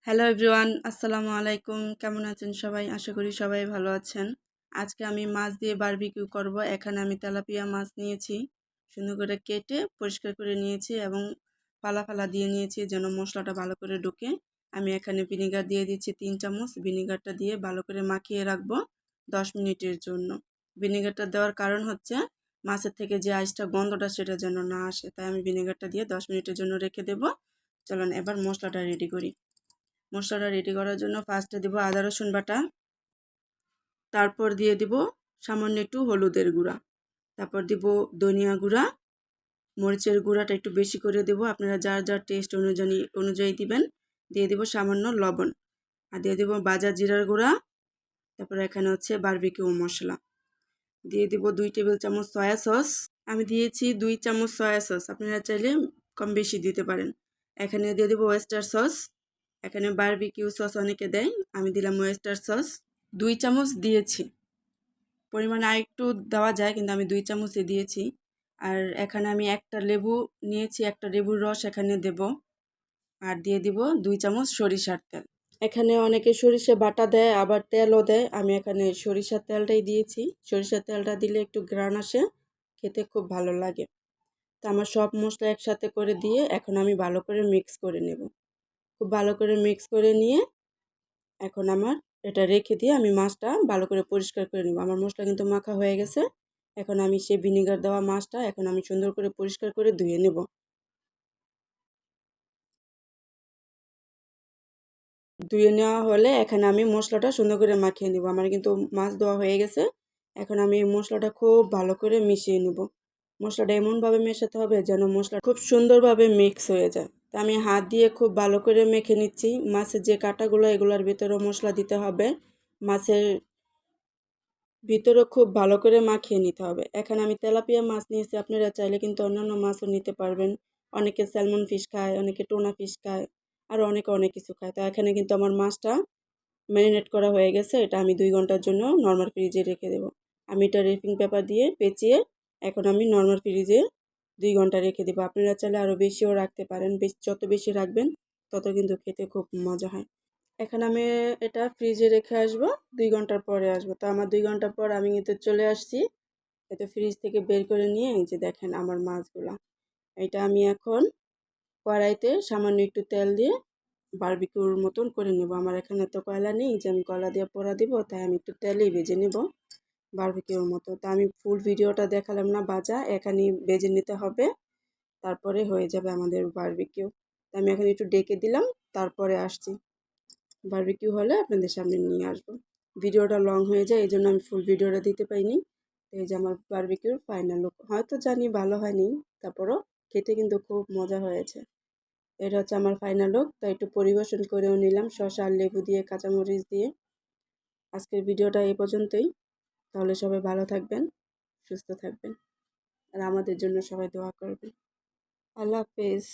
Hello everyone, আসসালামু আলাইকুম। কেমন আছেন সবাই? আশা করি সবাই ভালো আছেন। আজকে আমি মাছ দিয়ে বারবিকিউ করব। এখানে আমি তেলাপিয়া মাছ নিয়েছি, সুন্দর করে কেটে পরিষ্কার করে নিয়েছি এবং ফালা ফালা দিয়ে নিয়েছি যেন মশলাটা ভালো করে ঢুকে। আমি এখানে ভিনেগার দিয়ে দিচ্ছি 3 চামচ। ভিনেগারটা দিয়ে ভালো করে মাখিয়ে রাখবো 10 মিনিটের জন্য। ভিনেগারটা দেওয়ার কারণ হচ্ছে মাছের থেকে যে আইসটা গন্ধটা সেটা যেন না আসে, তাই আমি ভিনেগারটা দিয়ে 10 মিনিটের জন্য রেখে দেব। চলুন এবার মশলাটা রেডি করি। মশলাটা রেডি করার জন্য ফার্স্টে দিব আদা রসুন বাটা, তারপর দিয়ে দিব সামান্য একটু হলুদের গুঁড়া, তারপর দিব ধনিয়া গুঁড়া, মরিচের গুঁড়াটা একটু বেশি করে দেব, আপনারা যার যার টেস্ট অনুযায়ী দিবেন। দিয়ে দিব সামান্য লবণ, আর দিয়ে দিব ভাজা জিরার গুঁড়া, তারপর এখানে হচ্ছে বারবিকিউ মশলা। দিয়ে দিব 2 টেবিল চামচ সয়া সস। আমি দিয়েছি 2 চামচ সয়া সস, আপনারা চাইলে কম বেশি দিতে পারেন। এখানে দিয়ে দিব ওয়েস্টার সস। এখানে বারবিকিউ সস অনেকে দেয়, আমি দিলাম ওয়েস্টার সস 2 চামচ দিয়েছি। পরিমাণ আরেকটু দেওয়া যায়, কিন্তু আমি 2 চামচই দিয়েছি। আর এখানে আমি একটা লেবু নিয়েছি, একটা লেবুর রস এখানে দেব। আর দিয়ে দিব 2 চামচ সরিষার তেল। এখানে অনেকে সরিষা বাটা দেয়, আবার তেলও দেয়। আমি এখানে সরিষার তেলটাই দিয়েছি। সরিষার তেলটা দিলে একটু ঘ্রাণ আসে, খেতে খুব ভালো লাগে। তো আমার সব মশলা একসাথে করে দিয়ে এখন আমি ভালো করে মিক্স করে নেব। খুব ভালো করে মিক্স করে নিয়ে এখন আমার এটা রেখে দিয়ে আমি মাছটা ভালো করে পরিষ্কার করে নেব। আমার মশলা কিন্তু মাখা হয়ে গেছে। এখন আমি সেই ভিনেগার দেওয়া মাছটা এখন আমি সুন্দর করে পরিষ্কার করে ধুয়ে নেব। ধুয়ে নেওয়া হলে এখানে আমি মশলাটা সুন্দর করে মাখিয়ে নেব। আমার কিন্তু মাছ দেওয়া হয়ে গেছে। এখন আমি এই মশলাটা খুব ভালো করে মিশিয়ে নেব। মশলাটা এমনভাবে মেশাতে হবে যেন মশলা খুব সুন্দরভাবে মিক্স হয়ে যায়। তা আমি হাত দিয়ে খুব ভালো করে মেখে নিচ্ছি। মাছের যে কাঁটাগুলো এগুলোর ভিতরেও মশলা দিতে হবে। মাছের ভিতরেও খুব ভালো করে মাখিয়ে নিতে হবে। এখানে আমি তেলাপিয়া মাছ নিয়েছি, আপনারা চাইলে কিন্তু অন্যান্য মাছও নিতে পারবেন। অনেকে স্যালমন ফিশ খায়, অনেকে টোনা ফিশ খায়, আর অনেকে অনেক কিছু খায়। তো এখানে কিন্তু আমার মাছটা ম্যারিনেট করা হয়ে গেছে। এটা আমি 2 ঘন্টার জন্য নর্মাল ফ্রিজে রেখে দেবো। আমি এটা র্যাপিং পেপার দিয়ে পেঁচিয়ে এখন আমি নর্মাল ফ্রিজে 2 ঘন্টা রেখে দেবো। আপনারা চাইলে আরও বেশিও রাখতে পারেন। যত বেশি রাখবেন তত কিন্তু খেতে খুব মজা হয়। এখন আমি এটা ফ্রিজে রেখে আসবো, 2 ঘন্টার পরে আসবো। তো আমার 2 ঘন্টা পর আমি কিন্তু চলে আসছি। এটা ফ্রিজ থেকে বের করে নিয়ে এই যে দেখেন আমার মাছগুলা। এটা আমি এখন কড়াইতে সামান্য একটু তেল দিয়ে বারবিকিউর মতন করে নেব। আমার এখানে তো কয়লা নেই যে আমি কয়লা দিয়ে পোড়া দিব, তাই আমি একটু তেলেই ভেজে নেব বারবিকিউর মতো। তা আমি ফুল ভিডিওটা দেখালাম না ভাজা, এখানেই ভেজে নিতে হবে, তারপরে হয়ে যাবে আমাদের বারবিকিউ। আমি এখন একটু ডেকে দিলাম, তারপরে আসছি। বারবিকিউ হলে আপনাদের সামনে নিয়ে আসবো। ভিডিওটা লং হয়ে যায়, এই জন্য আমি ফুল ভিডিওটা দিতে পাইনি। এই যে আমার বারবিকিউর ফাইনাল লুক। হয়তো জানি ভালো হয়নি, তারপরও খেতে কিন্তু খুব মজা হয়েছে। এটা হচ্ছে আমার ফাইনাল লুক। তো একটু পরিবেশন করেও নিলাম শসা আর লেবু দিয়ে, কাঁচামরিচ দিয়ে। আজকের ভিডিওটা এই পর্যন্তই। তাহলে সবাই ভালো থাকবেন, সুস্থ থাকবেন, আর আমাদের জন্য সবাই দোয়া করবেন। আল্লাহ হাফেজ।